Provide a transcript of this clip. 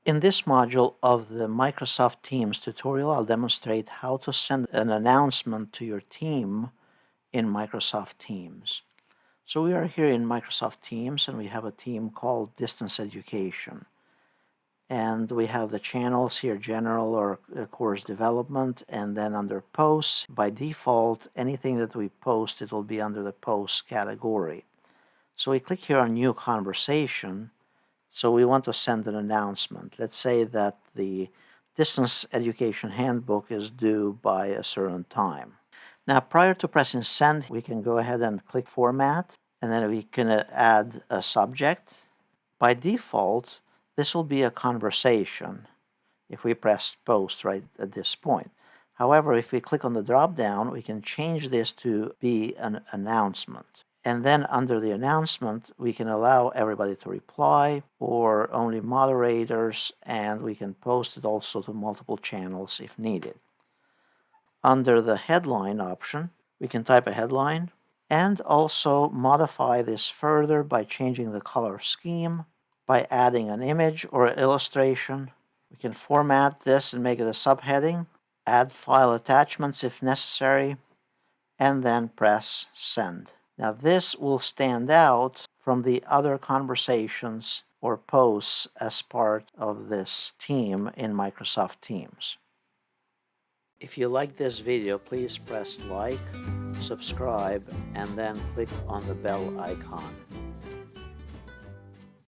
In this module of the Microsoft Teams tutorial, I'll demonstrate how to send an announcement to your team in Microsoft Teams. So we are here in Microsoft Teams, and we have a team called Distance Education. And we have the channels here, General or Course Development, and then under Posts, by default, anything that we post, it will be under the Posts category. So we click here on New Conversation. So we want to send an announcement. Let's say that the Distance Education Handbook is due by a certain time. Now, prior to pressing Send, we can go ahead and click Format, and then we can add a subject. By default, this will be a conversation if we press Post right at this point. However, if we click on the drop-down, we can change this to be an announcement. And then under the announcement, we can allow everybody to reply or only moderators, and we can post it also to multiple channels if needed. Under the headline option, we can type a headline and also modify this further by changing the color scheme, by adding an image or illustration. We can format this and make it a subheading, add file attachments if necessary, and then press Send. Now this will stand out from the other conversations or posts as part of this team in Microsoft Teams. If you like this video, please press like, subscribe, and then click on the bell icon.